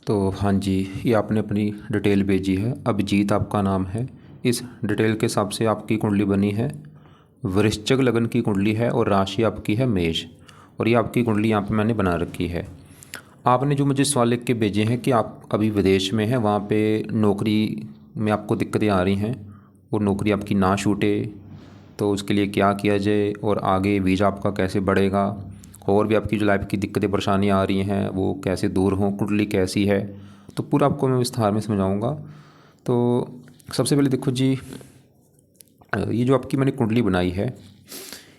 तो हाँ जी, ये आपने अपनी डिटेल भेजी है। अभिजीत आपका नाम है। इस डिटेल के हिसाब से आपकी कुंडली बनी है, वृश्चिक लगन की कुंडली है और राशि आपकी है मेष। और ये आपकी कुंडली यहाँ पे मैंने बना रखी है। आपने जो मुझे सवाल लिख के भेजे हैं कि आप अभी विदेश में हैं, वहाँ पे नौकरी में आपको दिक्कतें आ रही हैं और नौकरी आपकी ना छूटे, तो उसके लिए क्या किया जाए और आगे वीज़ा आपका कैसे बढ़ेगा, और भी आपकी जो लाइफ की दिक्कतें परेशानी आ रही हैं वो कैसे दूर हों, कुंडली कैसी है, तो पूरा आपको मैं विस्तार में समझाऊंगा। तो सबसे पहले देखो जी, ये जो आपकी मैंने कुंडली बनाई है,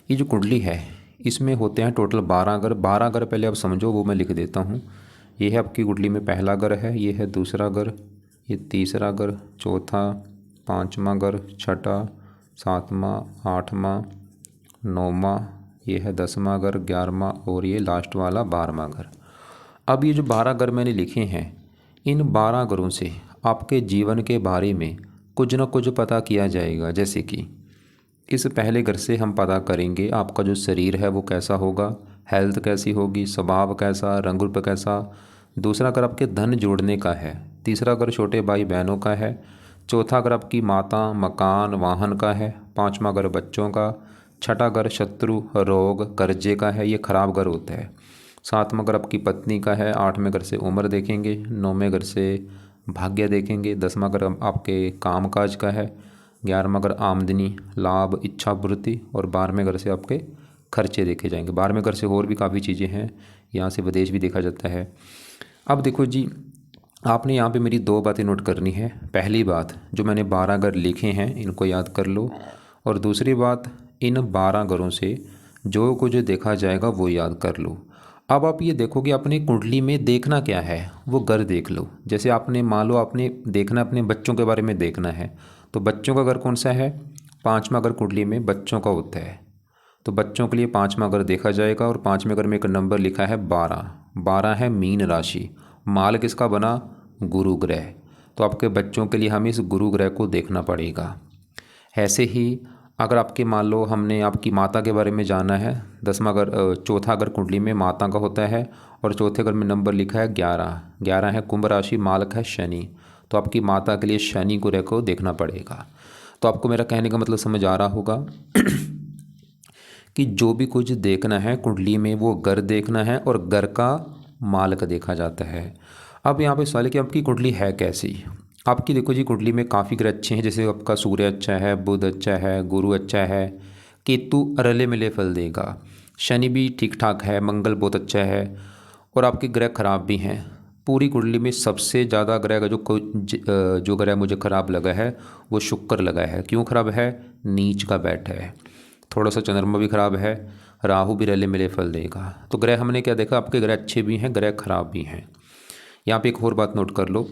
ये जो कुंडली है इसमें होते हैं टोटल 12 घर। 12 घर पहले आप समझो, वो मैं लिख देता हूँ। ये है आपकी कुंडली में पहला घर है, ये है दूसरा घर, ये तीसरा घर, चौथा, पाँचवा घर, छठा, सातवां, आठवां, नौवां, ये है 10वां घर, 11वां और ये लास्ट वाला 12वां घर। अब ये जो 12 घर मैंने लिखे हैं, इन 12 घरों से आपके जीवन के बारे में कुछ ना कुछ पता किया जाएगा। जैसे कि इस पहले घर से हम पता करेंगे आपका जो शरीर है वो कैसा होगा, हेल्थ कैसी होगी, स्वभाव कैसा, रंग रूप कैसा। दूसरा घर आपके धन जोड़ने का है। तीसरा घर छोटे भाई बहनों का है। चौथा घर आपकी माता, मकान, वाहन का है। पाँचवा घर बच्चों का। छठा घर शत्रु, रोग, कर्जे का है, ये खराब घर होता है। सातवां घर आपकी पत्नी का है। आठवें घर से उम्र देखेंगे। नौवें घर से भाग्य देखेंगे। 10वां घर आपके कामकाज का है। 11वां घर आमदनी, लाभ, इच्छा पूर्ति और 12वें घर से आपके खर्चे देखे जाएंगे। 12वें घर से और भी काफ़ी चीज़ें हैं, यहाँ से विदेश भी देखा जाता है। अब देखो जी, आपने यहाँ पे मेरी दो बातें नोट करनी है। पहली बात, जो मैंने 12 घर लिखे हैं इनको याद कर लो, और दूसरी बात, इन 12 घरों से जो कुछ देखा जाएगा वो याद कर लो। अब आप ये देखो कि अपने कुंडली में देखना क्या है, वो घर देख लो। जैसे आपने मान लो आपने देखना, अपने बच्चों के बारे में देखना है, तो बच्चों का घर कौन सा है? पाँचवा घर कुंडली में बच्चों का होता है, तो बच्चों के लिए पाँचवा घर देखा जाएगा। और पाँचवें घर में एक नंबर लिखा है 12। 12 है मीन राशि। माल किसका बना? गुरु ग्रह। तो आपके बच्चों के लिए हमें इस गुरु ग्रह को देखना पड़ेगा। ऐसे ही अगर आपके मान लो हमने आपकी माता के बारे में जाना है, 10वां घर, चौथा घर कुंडली में माता का होता है और चौथे घर में नंबर लिखा है 11। 11 है कुंभ राशि, मालक है शनि। तो आपकी माता के लिए शनि ग्रह को देखना पड़ेगा। तो आपको मेरा कहने का मतलब समझ आ रहा होगा कि जो भी कुछ देखना है कुंडली में वो घर देखना है और घर का मालक देखा जाता है। अब यहाँ पे सवाल है कि आपकी कुंडली है कैसी। आपकी देखो जी, कुंडली में काफ़ी ग्रह अच्छे हैं। जैसे आपका सूर्य अच्छा है, बुध अच्छा है, गुरु अच्छा है, केतु अरले मिले फल देगा, शनि भी ठीक ठाक है, मंगल बहुत अच्छा है, और आपके ग्रह खराब भी हैं। पूरी कुंडली में सबसे ज़्यादा ग्रह का जो ग्रह मुझे खराब लगा है वो शुक्र लगा है। क्यों खराब है? नीच का बैठा है। थोड़ा सा चंद्रमा भी खराब है, राहु भी रले मिले फल देगा। तो ग्रह हमने क्या देखा, आपके ग्रह अच्छे भी हैं, ग्रह खराब भी हैं। यहाँ पे एक और बात नोट कर लो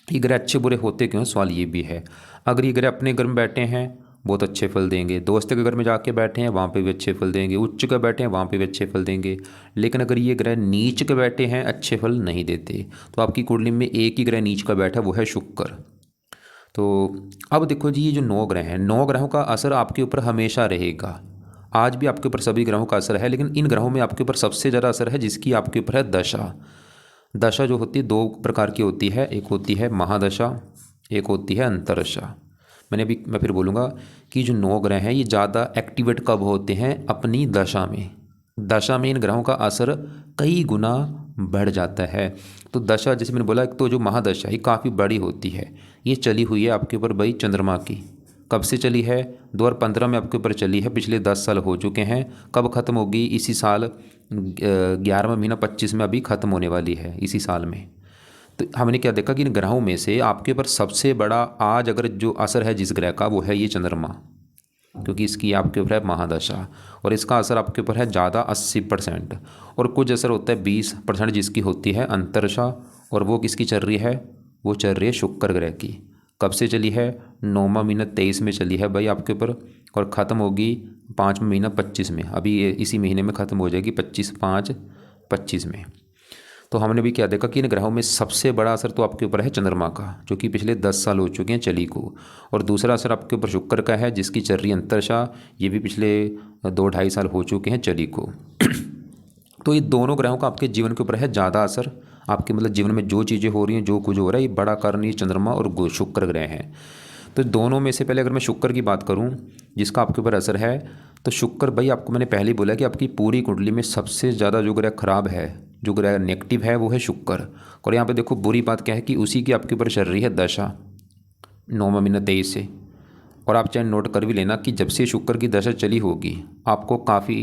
ये ग्रह अच्छे बुरे होते क्यों, सवाल ये भी है। अगर ये ग्रह अपने घर में बैठे हैं बहुत अच्छे फल देंगे, दोस्त के घर में जाके बैठे हैं वहाँ पे भी अच्छे फल देंगे, उच्च के बैठे हैं वहाँ पे भी अच्छे फल देंगे। लेकिन अगर ये ग्रह नीच के बैठे हैं अच्छे फल नहीं देते। तो आपकी कुंडली में एक ही ग्रह नीच का बैठा है, वो है शुक्र। तो अब देखो जी, ये जो 9 ग्रह हैं, 9 ग्रहों का असर आपके ऊपर हमेशा रहेगा। आज भी आपके ऊपर सभी ग्रहों का असर है, लेकिन इन ग्रहों में आपके ऊपर सबसे ज़्यादा असर है जिसकी आपके ऊपर है दशा। दशा जो होती है दो प्रकार की होती है, एक होती है महादशा, एक होती है अंतरदशा। मैं फिर बोलूँगा कि जो 9 ग्रह हैं ये ज़्यादा एक्टिवेट कब होते हैं? अपनी दशा में। दशा में इन ग्रहों का असर कई गुना बढ़ जाता है। तो दशा, जैसे मैंने बोला, एक तो जो महादशा ये काफ़ी बड़ी होती है, ये चली हुई है आपके ऊपर भाई चंद्रमा की। कब से चली है? 2015 में आपके ऊपर चली है, पिछले 10 साल हो चुके हैं। कब ख़त्म होगी? इसी साल 11वां महीना 25 में अभी ख़त्म होने वाली है, इसी साल में। तो हमने क्या देखा कि इन ग्रहों में से आपके ऊपर सबसे बड़ा आज अगर जो असर है जिस ग्रह का, वो है ये चंद्रमा, क्योंकि इसकी आपके ऊपर है महादशा और इसका असर आपके ऊपर है ज़्यादा 80%। और कुछ असर होता है 20% जिसकी होती है अंतरदशा, और वो किसकी चल रही है? वो चल रही है शुक्र ग्रह की। कब से चली है? 9वां महीना 23 में चली है भाई आपके ऊपर, और ख़त्म होगी 5वां महीना 25 में। अभी ये इसी महीने में ख़त्म हो जाएगी, 25/5/25 में। तो हमने भी क्या देखा कि इन ग्रहों में सबसे बड़ा असर तो आपके ऊपर है चंद्रमा का, जो कि पिछले 10 साल हो चुके हैं चली को। और दूसरा असर आपके ऊपर शुक्र का है जिसकी चल रही अंतरदशा, ये भी पिछले 2-2.5 साल हो चुके हैं चली को। तो ये दोनों ग्रहों का आपके जीवन के ऊपर है ज़्यादा असर। आपके मतलब जीवन में जो चीज़ें हो रही हैं, जो कुछ हो रहा है, ये बड़ा कारण ये चंद्रमा और शुक्र ग्रह हैं। तो दोनों में से पहले अगर मैं शुक्र की बात करूं जिसका आपके ऊपर असर है, तो शुक्र भाई आपको मैंने पहले ही बोला कि आपकी पूरी कुंडली में सबसे ज़्यादा जो ग्रह खराब है, जो ग्रह नेगेटिव है, वो है शुक्र। और यहाँ पे देखो बुरी बात क्या है कि उसी की आपके ऊपर चल रही है दशा 9वां महीना 23 से। और आप चाहे नोट कर भी लेना कि जब से शुक्र की दशा चली होगी आपको काफ़ी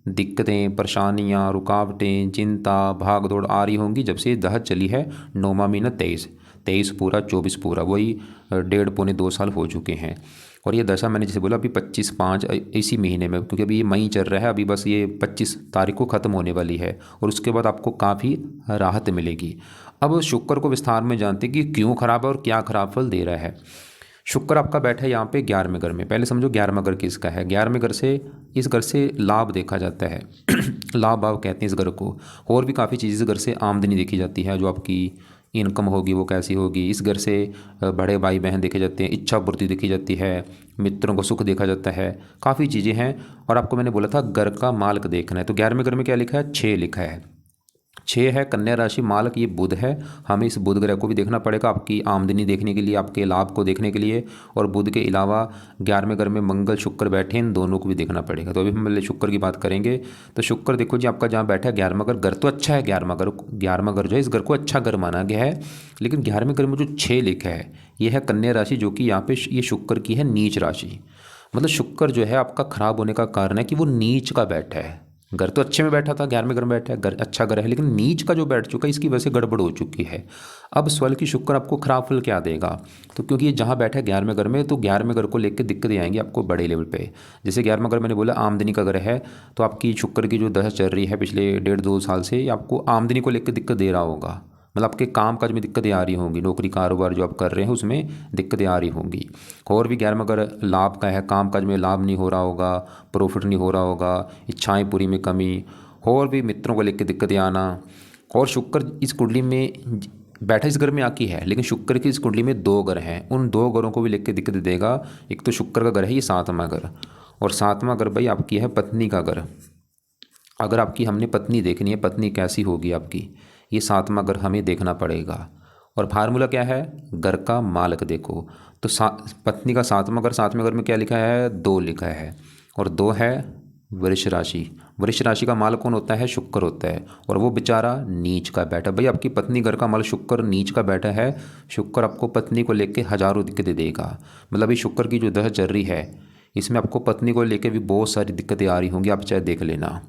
दिक्कतें, परेशानियाँ, रुकावटें, चिंता, भाग दौड़ आ रही होंगी जब से ये दशा चली है 9वां महीना 23 पूरा 24 पूरा, वही 1.5 पौने 2 साल हो चुके हैं। और ये दशा मैंने जैसे बोला अभी 25/5 इसी महीने में, क्योंकि अभी ये मई चल रहा है, अभी बस ये 25 तारीख को ख़त्म होने वाली है और उसके बाद आपको काफ़ी राहत मिलेगी। अब शुक्र को विस्तार में जानते हैं कि क्यों खराब है और क्या खराब फल दे रहा है। शुक्र आपका बैठा है यहाँ पे 11वें घर में। पहले समझो 11वां घर किसका है। 11वें घर से, इस घर से लाभ देखा जाता है लाभ भाव कहते हैं इस घर को। और भी काफ़ी चीज़ें इस घर से आमदनी देखी जाती है, जो आपकी इनकम होगी वो कैसी होगी। इस घर से बड़े भाई बहन देखे जाते हैं, इच्छा पूर्ति देखी जाती है, मित्रों को सुख देखा जाता है, काफ़ी चीज़ें हैं। और आपको मैंने बोला था घर का मालिक देखना है, तो 11वें घर में क्या लिखा है, 6 लिखा है। 6 है, कन्या राशि, मालक ये बुध है। हमें इस बुध ग्रह को भी देखना पड़ेगा आपकी आमदनी देखने के लिए, आपके लाभ को देखने के लिए। और बुध के अलावा 11वें घर में मंगल शुक्र बैठे, इन दोनों को भी देखना पड़ेगा। तो अभी हम पहले शुक्र की बात करेंगे। तो शुक्र देखो जी आपका जहाँ बैठा है 11वां घर, घर तो अच्छा है। 11वां घर जो है इस घर को अच्छा घर माना गया है। लेकिन 11वें घर में जो 6 लिखा है ये है कन्या राशि, जो कि यहाँ पे ये शुक्र की है नीच राशि। मतलब शुक्र जो है आपका खराब होने का कारण है कि वो नीच का बैठा है। घर तो अच्छे में बैठा था, 11वें घर में बैठा है, घर अच्छा घर है, लेकिन नीच का जो बैठ चुका है इसकी वजह से गड़बड़ हो चुकी है। अब सवाल कि शुक्र आपको खराब फल क्या देगा, तो क्योंकि ये जहाँ बैठा है 11वें घर में, तो 11वें घर को लेकर दिक्कतें आएंगी आपको बड़े लेवल पे। जैसे 11वां घर मैंने बोला आमदनी का घर है, तो आपकी शुक्र की जो दशा चल रही है पिछले 1.5-2 साल से, ये आपको आमदनी को लेकर दिक्कत दे रहा होगा। मतलब आपके काम काज में दिक्कतें आ रही होंगी, नौकरी कारोबार जो आप कर रहे हैं उसमें दिक्कतें आ रही होंगी। और भी 11वां अगर लाभ का है, काम काज में लाभ नहीं हो रहा होगा, प्रॉफिट नहीं हो रहा होगा, इच्छाएं पूरी में कमी, और भी मित्रों को लेकर दिक्कतें आना। और शुक्र इस कुंडली में बैठा इस घर में आकी है, लेकिन शुक्र की इस कुंडली में 2 घर हैं, उन 2 घरों को भी लेकर दिक्कत देगा। एक तो शुक्र का घर है ये 7वां घर, और 7वां घर भाई आपकी है पत्नी का घर। अगर आपकी हमने पत्नी देखनी है, पत्नी कैसी होगी आपकी, ये 7वां घर हमें देखना पड़ेगा। और फार्मूला क्या है, घर का मालिक देखो। तो पत्नी का 7वां घर, 7वें घर में क्या लिखा है, 2 लिखा है, और 2 है वृष राशि। वृष राशि का मालिक कौन होता है, शुक्र होता है, और वो बेचारा नीच का बैठा। भाई आपकी पत्नी घर का मालिक शुक्र नीच का बैठा है। शुक्र आपको पत्नी को लेकर हजारों दिक्कतें देगा। मतलब ये शुक्र की जो दशा चल रही है इसमें आपको पत्नी को लेकर भी बहुत सारी दिक्कतें आ रही होंगी, आप चाहे देख लेना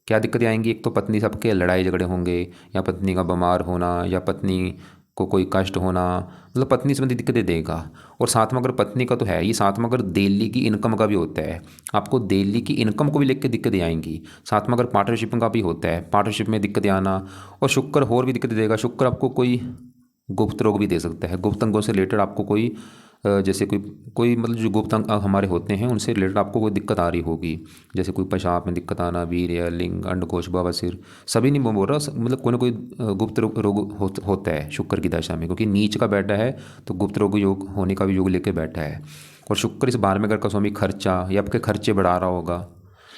क्या दिक्कतें आएंगी। एक तो पत्नी सबके लड़ाई झगड़े होंगे, या पत्नी का बीमार होना, या पत्नी को कोई कष्ट होना, मतलब पत्नी संबंधी दिक्कतें देगा। और 7वां घर पत्नी का तो है, ये 7वां घर दिल्ली की इनकम का भी होता है, आपको दिल्ली की इनकम को भी लेकर दिक्कतें आएंगी। 7वां घर पार्टनरशिप का भी होता है, पार्टनरशिप में दिक्कतें आना। और शुक्र और भी दिक्कतें देगा। शुक्र आपको कोई गुप्त रोग भी दे सकता है, गुप्त अंगों से रिलेटेड आपको कोई जैसे कोई कोई मतलब जो गुप्त अंग हमारे होते हैं उनसे रिलेटेड आपको कोई दिक्कत आ रही होगी। जैसे कोई पेशाब में दिक्कत आना, वीर्य, लिंग, अंडकोश, बवासीर, सभी नहीं बोल रहा, मतलब कोई ना कोई गुप्त रोग होता है शुक्र की दशा में, क्योंकि नीच का बैठा है तो गुप्त रोग योग होने का भी योग लेके बैठा है। और शुक्र इस 12वें घर का स्वामी खर्चा, या आपके खर्चे बढ़ा रहा होगा।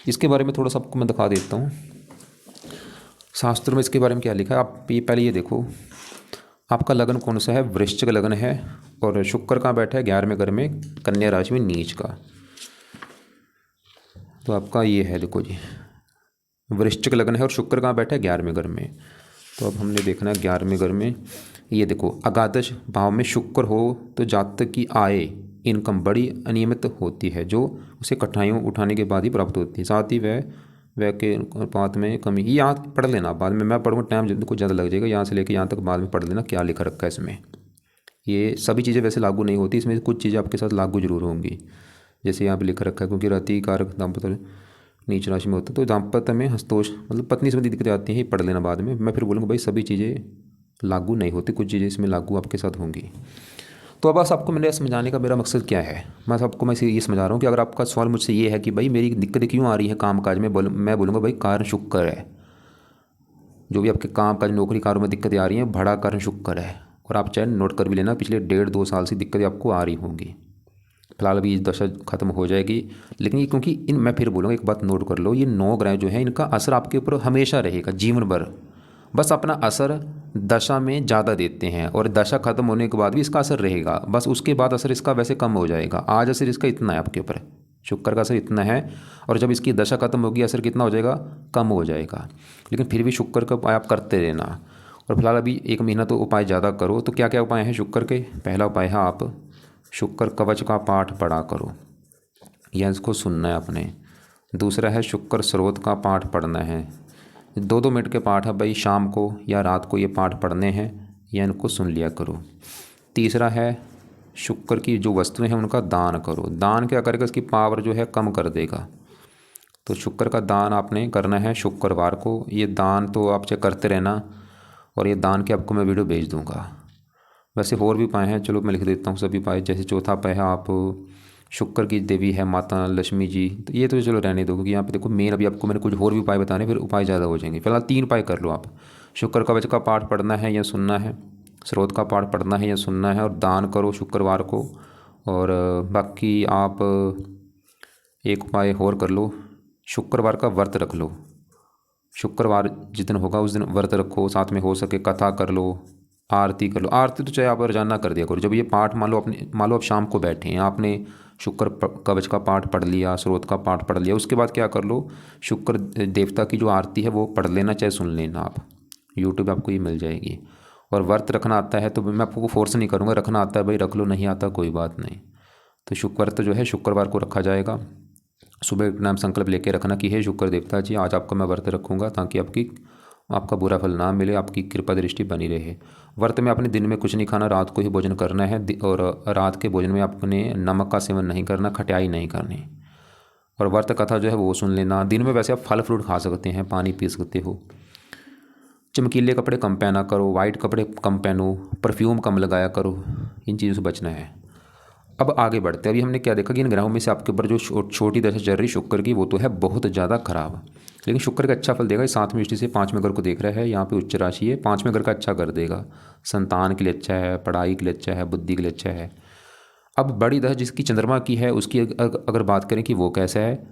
इसके बारे में थोड़ा सा आपको मैं दिखा देता हूँ, शास्त्रों में इसके बारे में क्या लिखा है। आप ये पहले ये देखो, आपका लगन कौन सा है, वृश्चिक लगन है, और शुक्र कहाँ बैठा है, 11वें घर में कन्या राशि में नीच का। तो आपका ये है, देखो जी वृश्चिक लगन है और शुक्र कहाँ बैठा है, 11वें घर में। तो अब हमने देखना है 11वें घर में, ये देखो अगादश भाव में शुक्र हो तो जातक की आय इनकम बड़ी अनियमित होती है, जो उसे कठिनाइयों उठाने के बाद ही प्राप्त होती है। साथ ही वह के अनुपात में कमी, ये यहाँ पढ़ लेना, बाद में मैं पढ़ूँगा, टाइम कुछ ज़्यादा लग जाएगा, यहाँ से लेकर यहाँ तक बाद में पढ़ लेना क्या लिखा रखा है इसमें। ये सभी चीज़ें वैसे लागू नहीं होती, इसमें कुछ चीज़ें आपके साथ लागू जरूर होंगी। जैसे यहाँ पे लिखा रखा है, क्योंकि रति कारक दाम्पत्य नीच राशि में होता है, तो दाम्पत्य में हस्तोष मतलब पत्नी संबंधी दिक्कतें आती हैं, पढ़ लेना बाद में। मैं फिर बोलूँगा भाई सभी चीज़ें लागू नहीं होती, कुछ चीज़ें इसमें लागू आपके साथ होंगी। तो अब बस आपको मैंने समझाने का मेरा मकसद क्या है, मैं ये समझा रहा हूँ कि अगर आपका सवाल मुझसे ये है कि भाई मेरी दिक्कतें क्यों आ रही है काम काज में, मैं बोलूँगा भाई कारण शुक्र है। जो भी आपके काम काज नौकरी कारों में दिक्कतें आ रही हैं, बड़ा कारण शुक्र है। और आप चाहे नोट कर भी लेना, पिछले 1.5-2 साल से दिक्कतें आपको आ रही होंगी। फिलहाल अभी इस दशा खत्म हो जाएगी, लेकिन ये क्योंकि मैं फिर बोलूँगा एक बात नोट कर लो, ये 9 ग्रह जो है इनका असर आपके ऊपर हमेशा रहेगा, जीवन भर। बस अपना असर दशा में ज़्यादा देते हैं और दशा खत्म होने के बाद भी इसका असर रहेगा, बस उसके बाद असर इसका वैसे कम हो जाएगा। आज असर इसका इतना है आपके ऊपर, शुक्र का असर इतना है, और जब इसकी दशा खत्म होगी असर कितना हो जाएगा, कम हो जाएगा। लेकिन फिर भी शुक्र का उपाय आप करते रहना। और फिलहाल अभी 1 महीना तो उपाय ज़्यादा करो। तो क्या क्या उपाय हैं शुक्र के? पहला उपाय है आप शुक्र कवच का पाठ पढ़ा करो, या इसको सुनना है आपने। दूसरा है शुक्र स्रोत का पाठ पढ़ना है। 2-2 मिनट के पाठ है भाई, शाम को या रात को ये पाठ पढ़ने हैं, या इनको सुन लिया करो। तीसरा है शुक्र की जो वस्तुएं हैं उनका दान करो। दान क्या करेगा, इसकी पावर जो है कम कर देगा। तो शुक्र का दान आपने करना है शुक्रवार को। ये दान तो आप चेक करते रहना, और ये दान के आपको मैं वीडियो भेज दूंगा। वैसे और भी उपाय हैं, चलो मैं लिख देता हूँ सभी उपाय। जैसे चौथा उपाय है आप शुक्र की देवी है माता लक्ष्मी जी, तो ये तो चलो रहने दो, क्योंकि यहाँ पे देखो मेन अभी आपको मैंने कुछ और भी उपाय बताने, फिर उपाय ज़्यादा हो जाएंगे। फिलहाल 3 उपाय कर लो आप। शुक्र कवच का पाठ पढ़ना है या सुनना है, स्रोत का पाठ पढ़ना है या सुनना है, और दान करो शुक्रवार को। और बाकी आप एक उपाय और कर लो, शुक्रवार का व्रत रख लो। शुक्रवार जिस दिन होगा उस दिन व्रत रखो, साथ में हो सके कथा कर लो, आरती कर लो। आरती तो चाहे आप रोजाना कर दिया करो। जब ये पाठ मान लो आप शाम को बैठे हैं, आपने शुक्र कवच का पाठ पढ़ लिया, स्रोत का पाठ पढ़ लिया, उसके बाद क्या कर लो, शुक्र देवता की जो आरती है वो पढ़ लेना, चाहे सुन लेना आप। यूट्यूब आपको ये मिल जाएगी। और व्रत रखना आता है तो मैं आपको फोर्स नहीं करूँगा, रखना आता है भाई रख लो, नहीं आता कोई बात नहीं। तो शुक्र व्रत जो है शुक्रवार को रखा जाएगा। सुबह एक नाम संकल्प लेके रखना कि हे शुक्र देवता जी, आज आपका मैं व्रत रखूँगा, ताकि आपका बुरा फल ना मिले, आपकी कृपा दृष्टि बनी रहे। व्रत में आपने दिन में कुछ नहीं खाना, रात को ही भोजन करना है। और रात के भोजन में आपने नमक का सेवन नहीं करना, खटाई नहीं करनी। और व्रत कथा जो है वो सुन लेना। दिन में वैसे आप फल फ्रूट खा सकते हैं, पानी पी सकते हो। चमकीले कपड़े कम पहना करो, वाइट कपड़े कम पहनो, परफ्यूम कम लगाया करो, इन चीज़ों से बचना है। अब आगे बढ़ते हैं। अभी हमने क्या देखा कि इन ग्रहों में से आपके ऊपर जो छोटी दशा चल रही शुक्र की, वो तो है बहुत ज़्यादा खराब। लेकिन शुक्र का अच्छा फल देगा। 7वीं दृष्टि से 5वें घर को देख रहा है, यहाँ पे उच्च राशि है, 5वें घर का अच्छा कर देगा। संतान के लिए अच्छा है, पढ़ाई के लिए अच्छा है, बुद्धि के लिए अच्छा है। अब बड़ी दशा जिसकी चंद्रमा की है, उसकी अगर बात करें कि वो कैसा है।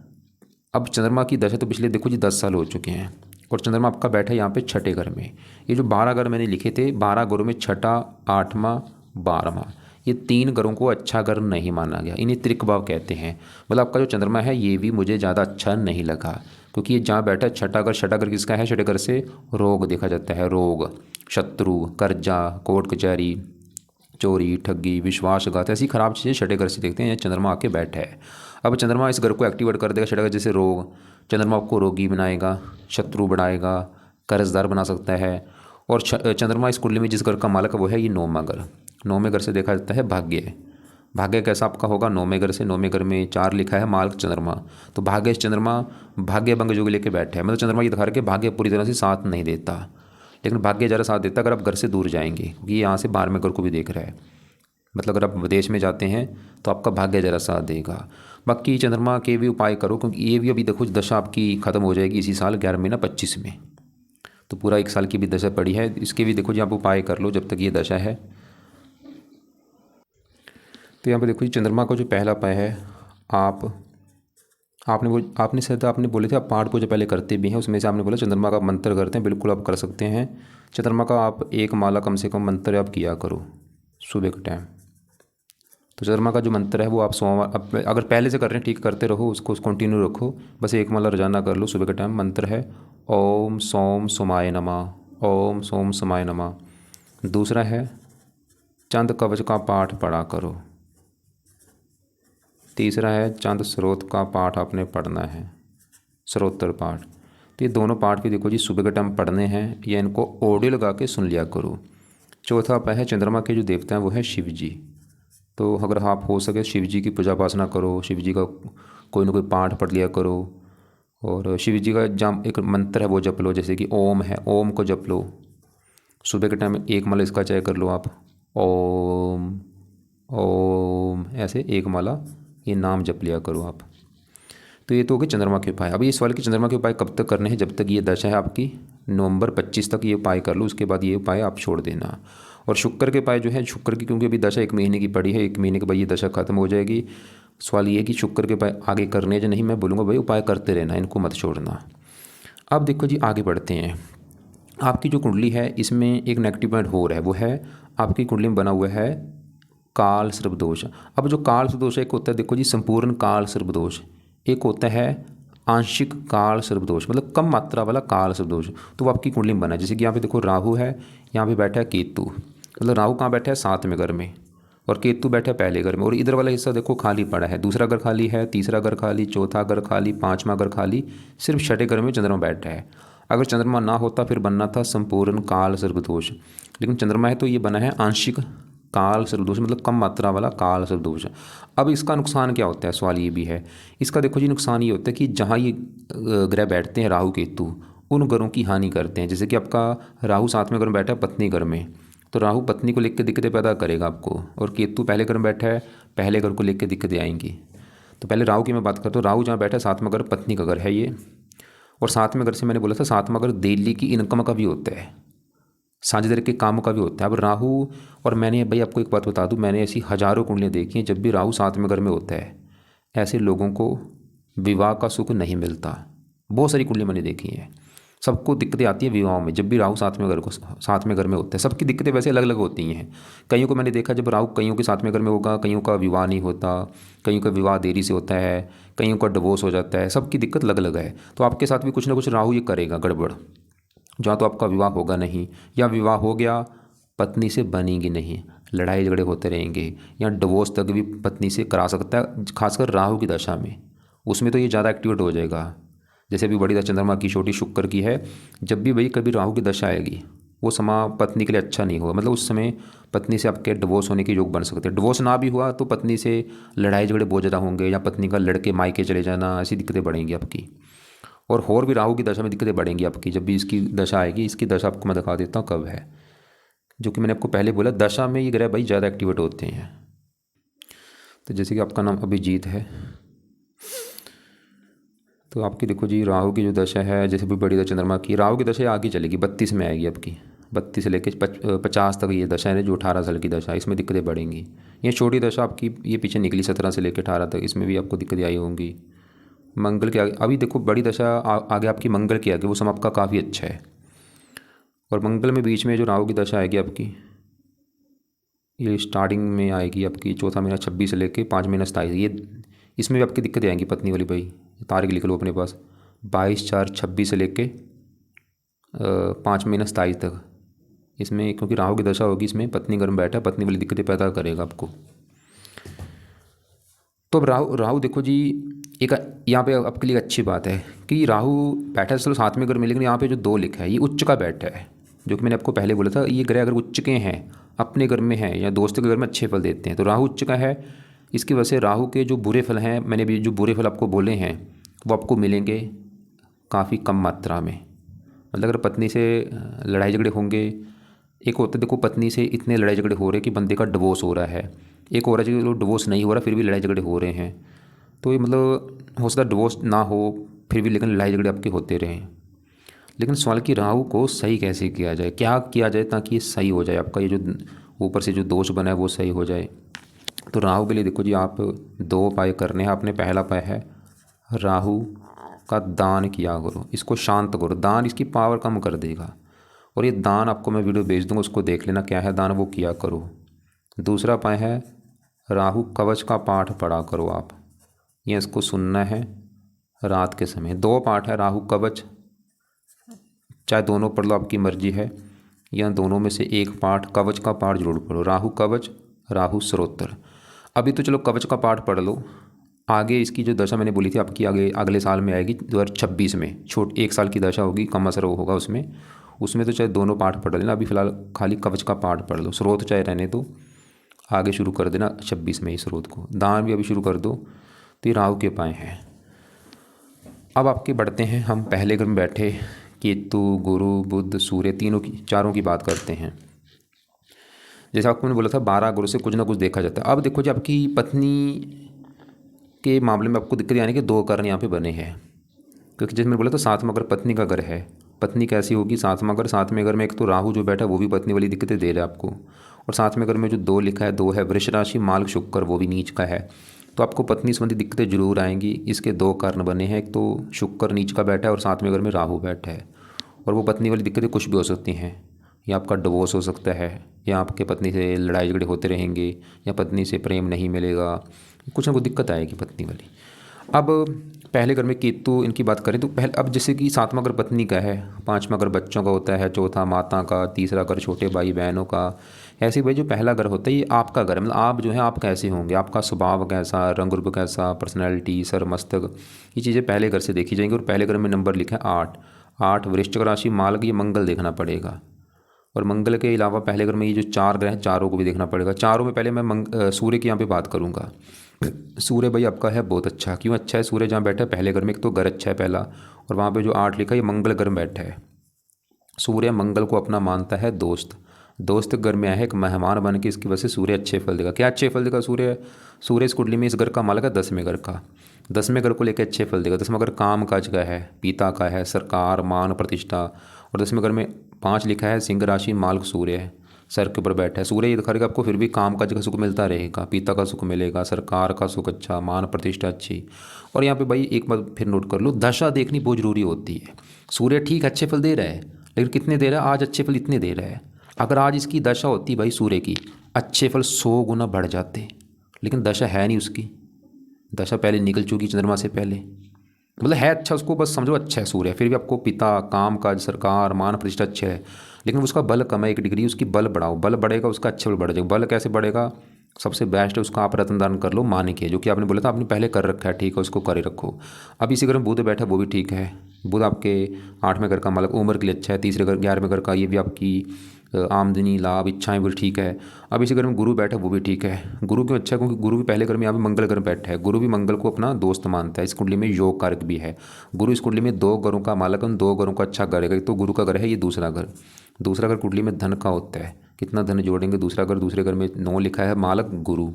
अब चंद्रमा की दशा तो पिछले देखो जी 10 साल हो चुके हैं, और चंद्रमा आपका बैठा है यहाँ पे 6ठे घर में। ये जो 12 घर मैंने लिखे थे, 12 घरों में 6ठा, 8वां, 12वां, ये 3 घरों को अच्छा घर नहीं माना गया। इन्हें त्रिक भाव कहते हैं। मतलब आपका जो चंद्रमा है ये भी मुझे ज़्यादा अच्छा नहीं लगा, क्योंकि ये जहाँ बैठा है 6ठा घर। 6ठा घर किसका है? 6ठे घर से रोग देखा जाता है, रोग, शत्रु, कर्जा, कोर्ट कचहरी, चोरी, ठगी, विश्वासघात, ऐसी खराब चीज़ें 6ठे घर से देखते हैं। चंद्रमा आके बैठा है। अब चंद्रमा इस घर को एक्टिवेट कर देगा। 6ठा घर जैसे रोग, चंद्रमा आपको रोगी बनाएगा, शत्रु बढ़ाएगा, कर्जदार बना सकता है। और चंद्रमा इस कुंडली में जिस घर का मालक है वो है ये 9वां घर। 9वें घर से देखा जाता है भाग्य। भाग्य कैसा आपका होगा? 9वें घर से। 9वें घर में 4 लिखा है, मालक चंद्रमा। तो भाग्य चंद्रमा भाग्य भंग योग लेके बैठे हैं। मतलब चंद्रमा ये दिखा रहा है कि भाग्य पूरी तरह से साथ नहीं देता, लेकिन भाग्य ज़रा साथ देता अगर आप घर से दूर जाएंगे, क्योंकि यहाँ से 12वें घर को भी देख रहा है। मतलब अगर आप विदेश में जाते हैं तो आपका भाग्य जरा साथ देगा। बाकी चंद्रमा के भी उपाय करो, क्योंकि ये भी अभी देखो दशा आपकी खत्म हो जाएगी इसी साल 11 महीना 25 में। तो पूरा 1 साल की भी दशा पड़ी है, इसके भी देखो जी आप उपाय कर लो जब तक ये दशा है। तो यहाँ पर देखो जी चंद्रमा का जो पहला उपाय है, आपने शायद आपने बोले थे आप पाठ पूजा पहले करते भी हैं, उसमें से आपने बोला चंद्रमा का मंत्र करते हैं। बिल्कुल आप कर सकते हैं। चंद्रमा का आप 1 माला कम से कम मंत्र आप किया करो सुबह के टाइम। तो चंद्रमा का जो मंत्र है वो आप सोमवार, अगर पहले से कर रहे हैं ठीक करते रहो, उसको कंटिन्यू रखो। बस 1 माला रोजाना कर लो सुबह के टाइम। मंत्र है ओम सोम सोमाय नमः, ओम सोम सोमाय नमः। दूसरा है चंद कवच का पाठ पढ़ा करो। तीसरा है चंद स्रोत का पाठ आपने पढ़ना है, स्रोत्र पाठ। तो ये दोनों पाठ भी देखो जी सुबह के टाइम पढ़ने हैं, या इनको ऑडियो लगा के सुन लिया करो। चौथा उपाय है चंद्रमा के जो देवता हैं वो है शिव जी। तो अगर आप हो सके शिव जी की पूजा उपासना करो, शिव जी का कोई ना कोई पाठ पढ़ लिया करो। और शिव जी का जहाँ एक मंत्र है वो जप लो, जैसे कि ओम है, ओम को जप लो। सुबह के टाइम 1 माला इसका चय कर लो आप, ओम ओम, ऐसे 1 माला ये नाम जप लिया करो आप। तो ये तो हो गए चंद्रमा के उपाय। अभी इस वाले के चंद्रमा के उपाय कब तक करने हैं? जब तक ये दशा है आपकी, नवंबर 25 तक ये उपाय कर लो, उसके बाद ये उपाय आप छोड़ देना। और शुक्र के उपाय जो है, शुक्र की क्योंकि अभी दशा 1 महीने की पड़ी है, 1 महीने के बाद ये दशा खत्म हो जाएगी। सवाल ये है कि शुक्र के उपाय आगे करने जो नहीं, मैं बोलूँगा भाई उपाय करते रहना, इनको मत छोड़ना। अब देखो जी आगे बढ़ते हैं। आपकी जो कुंडली है इसमें एक नेगेटिव पॉइंट हो रहा है, वो है आपकी कुंडली में बना हुआ है काल सर्पदोष। अब जो काल सर्पदोष एक होता है, देखो जी, संपूर्ण काल सर्पदोष, एक होता है आंशिक काल सर्पदोष, मतलब कम मात्रा वाला काल सर्पदोष। तो वो आपकी कुंडली में बना है। जैसे कि यहाँ पे देखो राहु है, यहाँ पे बैठा है केतु, मतलब राहु कहाँ बैठा है, 7वें घर में, और केतु बैठा है पहले घर में, और इधर वाला हिस्सा देखो खाली पड़ा है, दूसरा घर खाली है, तीसरा घर खाली, चौथा घर खाली, 5वां घर खाली, सिर्फ 6ठे घर में चंद्रमा बैठा है। अगर चंद्रमा ना होता फिर बनना था संपूर्ण काल सर्पदोष, लेकिन चंद्रमा है तो ये बना है आंशिक काल सर्पदोष, मतलब कम मात्रा वाला काल सर्पदोष। अब इसका नुकसान क्या होता है, सवाल ये भी है। इसका देखो जी नुकसान ये होता है कि जहाँ ये ग्रह बैठते हैं राहु केतु, उन घरों की हानि करते हैं। जैसे कि आपका राहु 7वें घर में बैठा है पत्नी घर में, तो राहु पत्नी को लेकर दिक्कतें पैदा करेगा आपको, और केतु पहले घर में बैठा है, पहले घर को लेकर दिक्कतें आएंगी। तो पहले राहु की मैं बात करता हूँ। राहु जहाँ बैठा है 7वां घर पत्नी का घर है ये, और 7वें घर से मैंने बोला था 7वां घर दिल्ली की इनकम का भी होता है, साझेदारी के काम का भी होता है। अब राहु, और मैंने भाई आपको एक बात बता दूं, मैंने ऐसी हज़ारों कुंडलियाँ देखी हैं, जब भी राहु 7वें घर में होता है ऐसे लोगों को विवाह का सुख नहीं मिलता। बहुत सारी कुंडलियाँ मैंने देखी हैं, सबको दिक्कतें आती हैं विवाह में जब भी राहु 7वें घर में होता है। सबकी दिक्कतें वैसे अलग अलग होती हैं। कईयों को मैंने देखा जब राहु कईयों के 7वें घर में होगा, कईयों का विवाह नहीं होता, कईयों का विवाह देरी से होता है, कईयों का डिवोर्स हो जाता है, सबकी दिक्कत अलग अलग है। तो आपके साथ भी कुछ ना कुछ राहु ये करेगा गड़बड़, जहाँ तो आपका विवाह होगा नहीं, या विवाह हो गया पत्नी से बनेगी नहीं, लड़ाई झगड़े होते रहेंगे, या डिवोर्स तक भी पत्नी से करा सकता है, खासकर राहु की दशा में। उसमें तो ये ज़्यादा एक्टिवेट हो जाएगा। जैसे अभी बड़ी दशा चंद्रमा की, छोटी शुक्र की है, जब भी भाई कभी राहु की दशा आएगी वो समा पत्नी के लिए अच्छा नहीं होगा, मतलब उस समय पत्नी से आपके डिवोर्स होने के योग बन सकते हैं। डिवोर्स ना भी हुआ तो पत्नी से लड़ाई झगड़े बहुत ज़्यादा होंगे, या पत्नी का लड़के मायके चले जाना, ऐसी दिक्कतें बढ़ेंगी आपकी। और भी राहु की दशा में दिक्कतें बढ़ेंगी आपकी। जब भी इसकी दशा आएगी, इसकी दशा आपको मैं दिखा देता हूँ कब है, जो कि मैंने आपको पहले बोला, दशा में ये ग्रह भाई ज़्यादा एक्टिवेट होते हैं। तो जैसे कि आपका नाम अभिजीत है, तो आपकी देखो जी राहु की जो दशा है, जैसे भी बड़ी दशा चंद्रमा की, राहु की दशा आगे चलेगी, 32 में आएगी आपकी, 32 से लेकर 50 तक ये दशा है, जो 18 साल की दशा है, इसमें दिक्कतें बढ़ेंगी। ये छोटी दशा आपकी ये पीछे निकली 17 से लेकर 18 तक, इसमें भी आपको दिक्कतें आई होंगी। मंगल के आगे अभी देखो बड़ी दशा आगे आपकी मंगल के आगे, वो समय आपका काफ़ी अच्छा है। और मंगल में बीच में जो राहु की दशा आएगी आपकी, ये स्टार्टिंग में आएगी आपकी, चौथा महीना 26 से लेके 5 महीना 27, ये इसमें भी आपकी दिक्कतें आएंगी पत्नी वाली भाई। तारीख लिख लो अपने पास, 22/4/26 से लेके 5 महीना 27 तक, इसमें क्योंकि राहु की दशा होगी, इसमें पत्नी घर में बैठा, पत्नी वाली दिक्कतें पैदा करेगा आपको। तो अब राहु देखो जी, एक यहाँ पे आपके लिए अच्छी बात है कि राहु बैठा है चलो 7वें घर में, लेकिन यहाँ पे जो 2 लिखा है ये उच्च का बैठा है, जो कि मैंने आपको पहले बोला था, ये ग्रह अगर उच्च के हैं, अपने घर में हैं या दोस्त के घर में अच्छे फल देते हैं, तो राहु उच्च का है। इसकी वजह से राहु के जो बुरे फल हैं, मैंने भी जो बुरे फल आपको बोले हैं वो आपको मिलेंगे काफ़ी कम मात्रा में। मतलब अगर पत्नी से लड़ाई झगड़े होंगे, एक होता है देखो पत्नी से इतने लड़ाई झगड़े हो रहे हैं कि बंदे का डिवोर्स हो रहा है, एक हो रहा है जो डिवोर्स नहीं हो रहा फिर भी लड़ाई झगड़े हो रहे हैं, तो ये मतलब हो सकता है डिवोर्स ना हो फिर भी लेकिन लड़ाई झगड़े आपके होते रहें। लेकिन सवाल कि राहु को सही कैसे किया जाए, क्या किया जाए ताकि ये सही हो जाए, आपका ये जो ऊपर से जो दोष बना है वो सही हो जाए। तो राहु के लिए देखो जी, आप 2 उपाय करने हैं। आपने पहला उपाय है राहु का दान किया करो, इसको शांत करो, दान इसकी पावर कम कर देगा। और ये दान आपको मैं वीडियो भेज दूँगा, उसको देख लेना क्या है दान, वो किया करो। दूसरा उपाय है राहु कवच का पाठ पढ़ा करो आप, ये इसको सुनना है रात के समय। 2 पाठ है राहु कवच, चाहे दोनों पढ़ लो आपकी मर्जी है, या दोनों में से एक पाठ, कवच का पाठ जरूर पढ़ो, राहु कवच, राहु स्तोत्र। अभी तो चलो कवच का पाठ पढ़ लो, आगे इसकी जो दशा मैंने बोली थी आपकी आगे अगले साल में आएगी 2026 में, 1 साल की दशा होगी, कम असर होगा उसमें तो चाहे दोनों पाठ पढ़ लेना। अभी फ़िलहाल खाली कवच का पाठ पढ़ लो, स्रोत चाहे रहने दो, आगे शुरू कर देना 26 में ही स्रोत को, दान भी अभी शुरू कर दो। तो ये राहु के उपाय हैं। अब आपके बढ़ते हैं, हम पहले घर में बैठे केतु, गुरु, बुध, सूर्य, चारों की बात करते हैं। जैसा आपको मैंने बोला था 12 गुरु से कुछ ना कुछ देखा जाता है। अब देखो जी, आपकी पत्नी के मामले में आपको दिक्कत आने के 2 कारण यहाँ पे बने हैं, क्योंकि जैसे मैंने बोला था 7वां घर पत्नी का घर है, पत्नी कैसी होगी 7वां घर, 7वें घर में एक तो राहु जो बैठा है वो भी पत्नी वाली दिक्कतें दे रहा है आपको, और 7वें घर में जो 2 लिखा है 2 है वृष राशि, माल शुक्र, वो भी नीच का है, तो आपको पत्नी संबंधी दिक्कतें जरूर आएंगी। इसके 2 कारण बने हैं, एक तो शुक्र नीच का बैठा है और 7वें घर में राहु बैठा है, और वो पत्नी वाली दिक्कतें कुछ भी हो सकती हैं, या आपका डिवोर्स हो सकता है, या आपके पत्नी से लड़ाई झगड़े होते रहेंगे, या पत्नी से प्रेम नहीं मिलेगा, कुछ ना कुछ दिक्कत आएगी पत्नी वाली। अब पहले घर में केतु इनकी बात करें तो पहले, अब जैसे कि सातवां घर पत्नी का है, पांचवां घर बच्चों का होता है, चौथा माता का, तीसरा घर छोटे भाई बहनों का। ऐसे ही भाई जो पहला घर होता है ये आपका घर है, मतलब आप जो है आप कैसे होंगे, आपका स्वभाव कैसा, रंग रूप कैसा, पर्सनैलिटी, सर मस्तक, ये चीज़ें पहले घर से देखी जाएंगी। और पहले घर में नंबर लिखा है 8। 8 वृश्चिक राशि मालक, ये मंगल देखना पड़ेगा। और मंगल के अलावा पहले घर में ये जो 4 ग्रह हैं चारों को भी देखना पड़ेगा। चारों में पहले मैं सूर्य की यहाँ पे बात करूँगा। सूर्य भाई आपका है बहुत अच्छा। क्यों अच्छा है? सूर्य जहाँ बैठा है पहले घर में, एक तो घर अच्छा है पहला, और वहाँ पे जो 8 लिखा है ये मंगल घर में बैठा है। सूर्य मंगल को अपना मानता है दोस्त। दोस्त घर में आया है एक मेहमान बन के, इसकी वजह से सूर्य अच्छे फल देगा। क्या अच्छे फल देगा सूर्य? सूर्य इस कुंडली में इस घर का मालिक है 10वें घर का। 10वें घर को लेकर अच्छे फल देगा। 10वां घर काम काज का है, पिता का है, सरकार, मान प्रतिष्ठा। और 10वें घर में 5 लिखा है, सिंह राशि मालिक सूर्य है, सर के ऊपर बैठा है। सूर्य ये दिखाएगा आपको फिर भी काम काज का सुख मिलता रहेगा, पिता का सुख मिलेगा, सरकार का सुख अच्छा, मान प्रतिष्ठा अच्छी। और यहाँ पे भाई एक बात फिर नोट कर लो, दशा देखनी बहुत जरूरी होती है। सूर्य ठीक अच्छे फल दे रहा है, लेकिन कितने दे रहा है? आज अच्छे फल इतने दे रहा है। अगर आज इसकी दशा होती भाई सूर्य की, अच्छे फल 100 गुना बढ़ जाते, लेकिन दशा है नहीं उसकी। दशा पहले निकल चुकी चंद्रमा से पहले, मतलब है अच्छा, उसको बस समझो अच्छा है सूर्य, फिर भी आपको पिता, काम काज, सरकार, मान प्रतिष्ठा अच्छा है, लेकिन उसका बल कम है 1 डिग्री। उसकी बल बढ़ाओ, बल बढ़ेगा उसका, अच्छा बल बढ़ जाएगा। बल कैसे बढ़ेगा? सबसे बेस्ट है उसका आप रत्न दान कर लो, माने के, जो कि आपने बोला था आपने पहले कर रखा है, ठीक है, उसको करे रखो। अब इसी घर में बुध बैठा, वो भी ठीक है। बुध आपके 8वें घर का मालिक, उम्र के लिए अच्छा है। तीसरे घर 11वें घर का, ये भी आपकी आमदनी, लाभ, इच्छाएं भी ठीक है। अब इसी घर में गुरु बैठा, वो भी ठीक है। गुरु क्यों अच्छा है? क्योंकि गुरु भी पहले घर में, यहाँ पे मंगल घर में बैठा है। गुरु भी मंगल को अपना दोस्त मानता है, इस कुंडली में योग कारक भी है। गुरु इस कुंडली में 2 घरों का मालिक, उन 2 घरों का अच्छा करेगा। एक तो गुरु का घर है, ये दूसरा घर। दूसरा घर कुंडली में धन का होता है, कितना धन जोड़ेंगे। दूसरा घर, दूसरे घर में 9 लिखा है, मालक गुरु,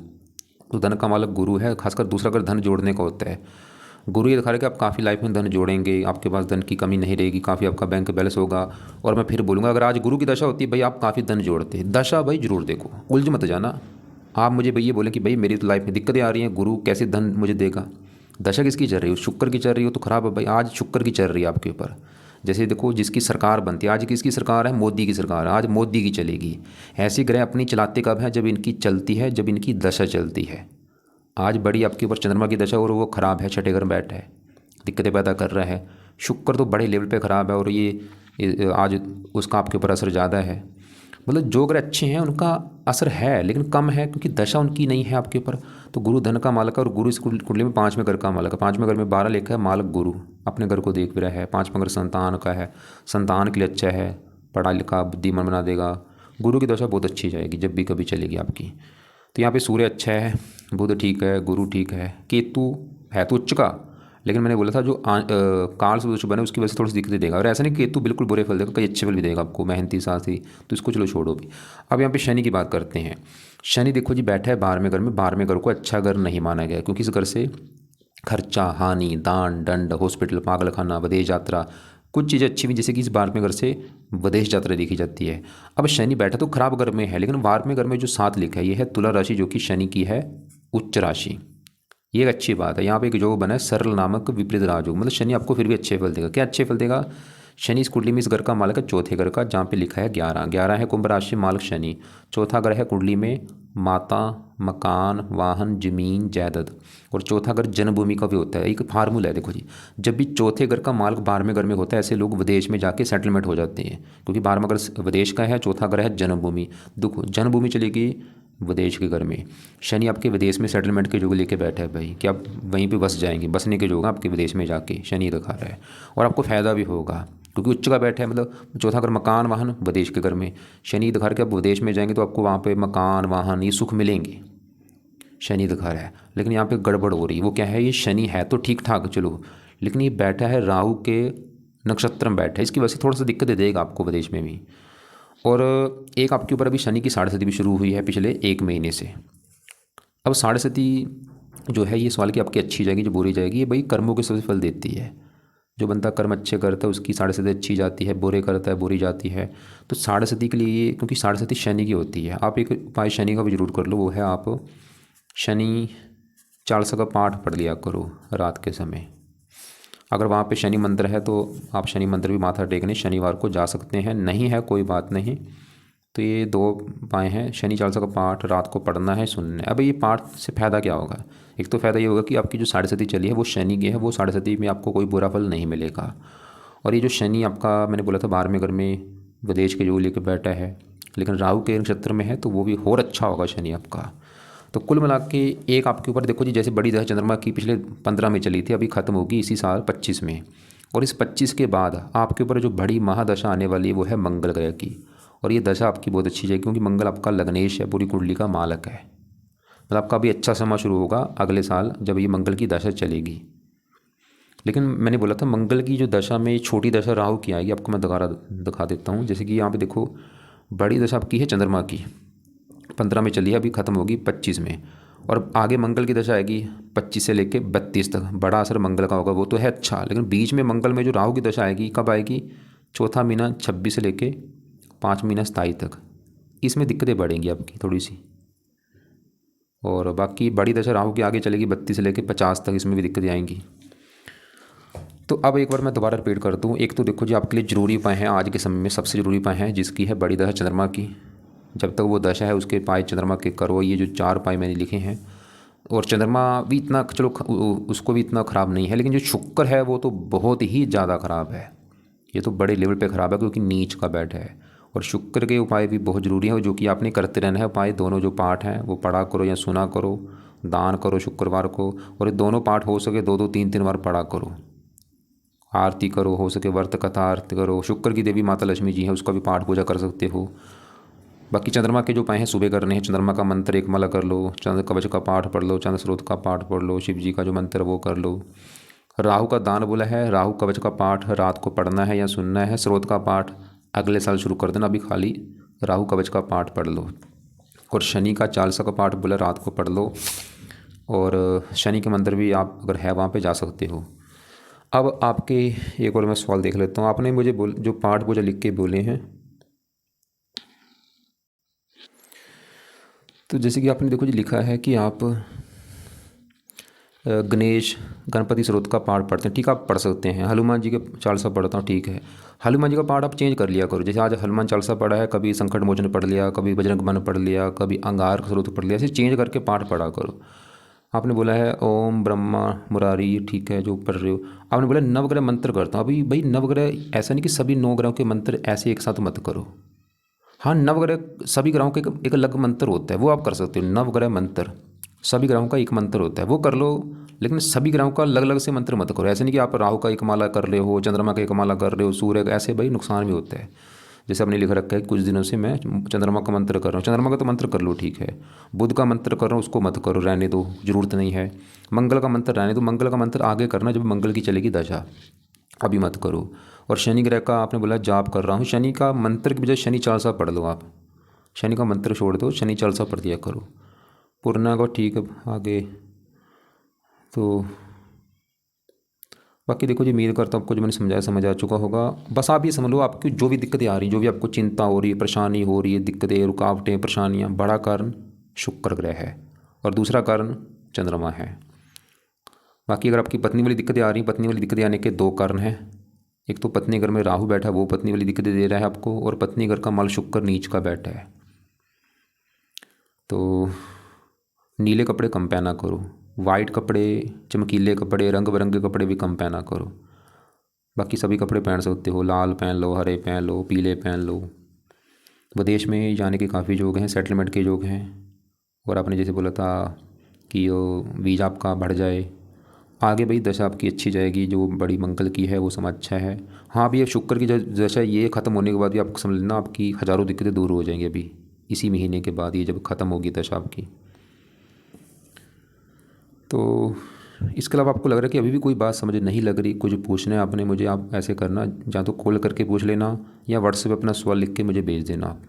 तो धन का मालक गुरु है। खासकर दूसरा घर धन जोड़ने का होता है। गुरु ये दिखा रहा है कि आप काफ़ी लाइफ में धन जोड़ेंगे, आपके पास धन की कमी नहीं रहेगी, काफ़ी आपका बैंक बैलेंस होगा। और मैं फिर बोलूँगा, अगर आज गुरु की दशा होती है भाई, आप काफ़ी धन जोड़ते हैं। दशा भाई जरूर देखो, उलझ मत जाना। आप मुझे भैया बोलें कि भाई मेरी तो लाइफ में दिक्कतें आ रही हैं, गुरु कैसे धन मुझे देगा? दशा किसकी चल रही हो? शुक्र की चल रही हो तो खराब है भाई। आज शुक्र की चल रही है आपके ऊपर। जैसे देखो, जिसकी सरकार बनती है, आज किसकी सरकार है? मोदी की सरकार है, आज मोदी की चलेगी। ऐसी ग्रह अपनी चलाते कब हैं? जब इनकी चलती है, जब इनकी दशा चलती है। आज बड़ी आपके ऊपर चंद्रमा की दशा, और वो ख़राब है, 6ठे घर में बैठा है, दिक्कतें पैदा कर रहा है। शुक्र तो बड़े लेवल पे ख़राब है, और ये आज उसका आपके ऊपर असर ज़्यादा है। मतलब जो ग्रह अच्छे हैं उनका असर है, लेकिन कम है, क्योंकि दशा उनकी नहीं है आपके ऊपर। तो गुरु धन का मालक है, और गुरु इस कुंडली में 5वें घर का मालक है। 5वें घर में 12 लिखा है, मालक गुरु अपने घर को देख भी रहा है। 5वां घर संतान का है, संतान के लिए अच्छा है, पढ़ा लिखा बुद्धिमान बना देगा। गुरु की दशा बहुत अच्छी जाएगी जब भी कभी चलेगी आपकी। तो यहाँ पे सूर्य अच्छा है, बुध ठीक है, गुरु ठीक है, केतु है तो उच्च का, लेकिन मैंने बोला था जो काल से दुष्ट बने उसकी वजह से थोड़ी सी दिक्कतें देगा। और ऐसा नहीं केतु बिल्कुल बुरे फल देगा, कई अच्छे फल भी देगा आपको, मेहनती साथी, तो इसको चलो छोड़ो भी। अब यहाँ पे शनि की बात करते हैं। शनि देखो जी बैठा है 12वें घर में। 12वें घर को अच्छा घर नहीं माना गया, क्योंकि इस घर से खर्चा, हानि, दान, दंड, हॉस्पिटल, पागलखाना, विदेश यात्रा, कुछ चीज़ें अच्छी भी, जैसे कि इस 12वें घर से विदेश यात्रा देखी जाती है। अब शनि बैठा तो खराब घर में है, लेकिन 12वें घर में जो 7 लिखा है ये है तुला राशि, जो कि शनि की है उच्च राशि। ये एक अच्छी बात है। यहाँ पे एक योग बना है सरल नामक विपरीत राजयोग, मतलब शनि आपको फिर भी अच्छे फल देगा। क्या अच्छे फल देगा? शनि इस कुंडली में इस घर का मालिक है 4थे घर का, जहाँ पे लिखा है 11। 11 है कुंभ राशि, मालिक शनि। 4था घर है कुंडली में माता, मकान, वाहन, जमीन, जायदाद। और 4था घर जन्मभूमि का भी होता है। एक फार्मूला है देखो जी, जब भी 4थे घर का मालिक 12वें घर में होता है, ऐसे लोग विदेश में जाके सेटलमेंट हो जाते हैं, क्योंकि 12वां घर विदेश का है, 4था घर है जन्मभूमि। देखो जन्मभूमि चलेगी विदेश के घर में। शनि आपके विदेश में सेटलमेंट के योग लेके बैठा है भाई, कि आप वहीं पे बस जाएंगे, बसने के योग आपके विदेश में जाके शनि दिखा रहा है। और आपको फ़ायदा भी होगा, क्योंकि उच्च का बैठा है, मतलब 4था घर मकान, वाहन, विदेश के घर में। शनि दिखा रहा है कि आप विदेश में जाएंगे तो आपको वहाँ पे मकान, वाहन, ये सुख मिलेंगे, शनि दिखा रहा है। लेकिन यहाँ पे गड़बड़ हो रही है। वो क्या है? ये शनि है तो ठीक ठाक चलो, लेकिन ये बैठा है राहु के नक्षत्र में बैठा है, इसकी वजह से थोड़ा सा दिक्कतें देगा आपको विदेश में भी। और एक आपके ऊपर अभी शनि की 6.5 भी शुरू हुई है पिछले 1 महीने से। अब 6.5 जो है ये सवाल की आपकी अच्छी जाएगी, जो बुरी जाएगी, ये भाई कर्मों के सबसे फल देती है। जो बंदा कर्म अच्छे करता है उसकी 6.5 अच्छी जाती है, बुरे करता है बुरी जाती है। तो 6.5 के लिए, क्योंकि 6.5 शनि की होती है, आप एक उपाय शनि का भी जरूर कर लो। वो है आप शनि 400 का पाठ पढ़ लिया करो रात के समय। अगर वहाँ पे शनि मंदिर है तो आप शनि मंदिर भी माथा टेकने शनिवार को जा सकते हैं, नहीं है कोई बात नहीं। तो ये दो उपाय हैं। शनि चालीसा का पाठ रात को पढ़ना है, सुनना है। अब ये पाठ से फ़ायदा क्या होगा? एक तो फ़ायदा ये होगा कि आपकी जो साढ़े सती चली है वो शनि की है, वो साढ़े सती में आपको कोई बुरा फल नहीं मिलेगा। और ये जो शनि आपका, मैंने बोला था 12वें घर में विदेश के जो लेकर बैठा है, लेकिन राहु के नक्षत्र में है, तो वो भी और अच्छा होगा शनि आपका। तो कुल मिला के एक आपके ऊपर देखो जी, जैसे बड़ी दशा चंद्रमा की पिछले 15 में चली थी, अभी ख़त्म होगी इसी साल 25 में। और इस 25 के बाद आपके ऊपर जो बड़ी महादशा आने वाली है वो है मंगल ग्रह की। और ये दशा आपकी बहुत अच्छी जाएगी, क्योंकि मंगल आपका लग्नेश है, पूरी कुंडली का मालक है। मतलब आपका भी अच्छा समय शुरू होगा अगले साल जब ये मंगल की दशा चलेगी। लेकिन मैंने बोला था मंगल की जो दशा में छोटी दशा राहु की आएगी, आपको मैं दोबारा दिखा देता हूँ। जैसे कि यहाँ पे देखो, बड़ी दशा आपकी है चंद्रमा की, 15 में चली है, अभी ख़त्म होगी 25 में। और आगे मंगल की दशा आएगी 25 से लेके 32 तक, बड़ा असर मंगल का होगा, वो तो है अच्छा। लेकिन बीच में मंगल में जो राहु की दशा आएगी, कब आएगी? चौथा महीना 26 से लेके 5 महीना 27 तक, इसमें दिक्कतें बढ़ेंगी आपकी थोड़ी सी। और बाकी बड़ी दशा राहु की आगे चलेगी 32 से लेके 50 तक, इसमें भी दिक्कतें आएंगी। तो अब एक बार मैं दोबारा रिपीट करता हूँ। एक तो देखो जी, आपके लिए ज़रूरी उपाय हैं, आज के समय में सबसे ज़रूरी उपाय हैं, जिसकी है बड़ी दशा चंद्रमा की। जब तक वो दशा है उसके उपाय चंद्रमा के करो। ये जो 4 उपाय मैंने लिखे हैं, और चंद्रमा भी इतना चलो उसको भी इतना ख़राब नहीं है, लेकिन जो शुक्र है वो तो बहुत ही ज़्यादा ख़राब है। ये तो बड़े लेवल पे ख़राब है, क्योंकि नीच का बैठ है। और शुक्र के उपाय भी बहुत ज़रूरी हैं, जो कि आपने करते रहना है। उपाय दोनों जो पाठ हैं वो पढ़ा करो या सुना करो, दान करो शुक्रवार को। और ये दोनों पाठ हो सके 2-2 3-3 बार पढ़ा करो। आरती करो, हो सके व्रत कथा आरती करो। शुक्र की देवी माता लक्ष्मी जी हैं, उसका भी पाठ पूजा कर सकते हो। बाकी चंद्रमा के जो उपाय हैं सुबह करने हैं। चंद्रमा का मंत्र एक माला कर लो, चंद्र कवच का पाठ पढ़ लो, चंद्र स्रोत का पाठ पढ़ लो, शिव जी का जो मंत्र वो कर लो। राहु का दान बोला है, राहु कवच का पाठ रात को पढ़ना है या सुनना है। स्रोत का पाठ अगले साल शुरू कर देना, अभी खाली राहु कवच का पाठ पढ़ लो। और शनि का चालीसा का पाठ बोला रात को पढ़ लो। और शनि के मंदिर भी आप अगर है वहाँ पे जा सकते हो। अब आपके एक और मैं सवाल देख लेता हूँ। आपने मुझे जो पाठ पूजा लिख के बोले हैं, तो जैसे कि आपने देखो जी लिखा है कि आप गणेश गणपति स्रोत का पाठ पढ़ते हैं, ठीक है, आप पढ़ सकते हैं। हनुमान जी के चालीसा पढ़ता हूँ, ठीक है। हनुमान जी का पाठ आप चेंज कर लिया करो। जैसे आज हनुमान चालीसा पढ़ा है, कभी संकट मोचन पढ़ लिया, कभी बजरंग बाण पढ़ लिया, कभी अंगार स्रोत पढ़ लिया, ऐसे चेंज करके पाठ पढ़ा करो। आपने बोला है ओम ब्रह्मा मुरारी, ठीक है, जो पढ़ रहे हो। आपने बोला नवग्रह मंत्र करता हूँ। अभी भाई नवग्रह ऐसा नहीं कि सभी 9 ग्रहों के मंत्र ऐसे एक साथ मत करो। हाँ, नवग्रह सभी ग्रहों के एक अलग मंत्र होता है, वो आप कर सकते हो। नवग्रह मंत्र सभी ग्रहों का एक मंत्र होता है, वो कर लो। लेकिन सभी ग्रहों का अलग अलग से मंत्र मत करो। ऐसे नहीं कि आप राहु का एक माला कर रहे हो, चंद्रमा का एक माला कर रहे हो, सूर्य का, ऐसे भाई नुकसान भी होता है। जैसे आपने लिख रखा है कुछ दिनों से मैं चंद्रमा का मंत्र कर रहा हूँ। चंद्रमा का तो मंत्र कर लो, ठीक है। बुध का मंत्र कर रहा हूँ, उसको मत करो, रहने दो, ज़रूरत नहीं है। मंगल का मंत्र रहने दो, मंगल का मंत्र आगे करना जब मंगल की चलेगी दशा, अभी मत करो। और शनि ग्रह का आपने बोला जाप कर रहा हूँ, शनि का मंत्र की बजाय शनि चालीसा पढ़ लो आप। शनि का मंत्र छोड़ दो, शनि चालीसा पढ़ दिया करो। पूर्णा को ठीक है आगे। तो बाकी देखो जी, उम्मीद करता हूँ आपको जो मैंने समझाया समझ आ चुका होगा। बस आप ये समझ लो, आपकी जो भी दिक्कतें आ रही, जो भी आपको चिंता हो रही है, परेशानी हो रही है, दिक्कतें, रुकावटें, परेशानियाँ, बड़ा कारण शुक्र ग्रह है और दूसरा कारण चंद्रमा है। बाकी अगर आपकी पत्नी वाली दिक्कतें आ रही, पत्नी वाली दिक्कतें आने के 2 कारण हैं। एक तो पत्नी घर में राहु बैठा है, वो पत्नी वाली दिक्कतें दे रहा है आपको, और पत्नी घर का मल शुक्र नीच का बैठा है। तो नीले कपड़े कम पहना करो, वाइट कपड़े, चमकीले कपड़े, रंग बिरंगे कपड़े भी कम पहना करो। बाकी सभी कपड़े पहन सकते हो, लाल पहन लो, हरे पहन लो, पीले पहन लो। विदेश में जाने के काफ़ी योग हैं, सेटलमेंट के योग हैं। और आपने जैसे बोला था कि वीज़ा आपका बढ़ जाए, आगे भाई दशा आपकी अच्छी जाएगी, जो बड़ी मंगल की है वो समय अच्छा है। हाँ, अभी ये शुक्र की दशा ये ख़त्म होने के बाद भी आपको समझ लेना आपकी हज़ारों दिक्कतें दूर हो जाएंगी। अभी इसी महीने के बाद ये जब ख़त्म होगी दशा आपकी। तो इसके अलावा आपको लग रहा है कि अभी भी कोई बात समझ नहीं लग रही, कुछ पूछना है आपने मुझे, आप ऐसे करना, या तो कॉल करके पूछ लेना या व्हाट्सएप अपना सवाल लिख के मुझे भेज देना आप।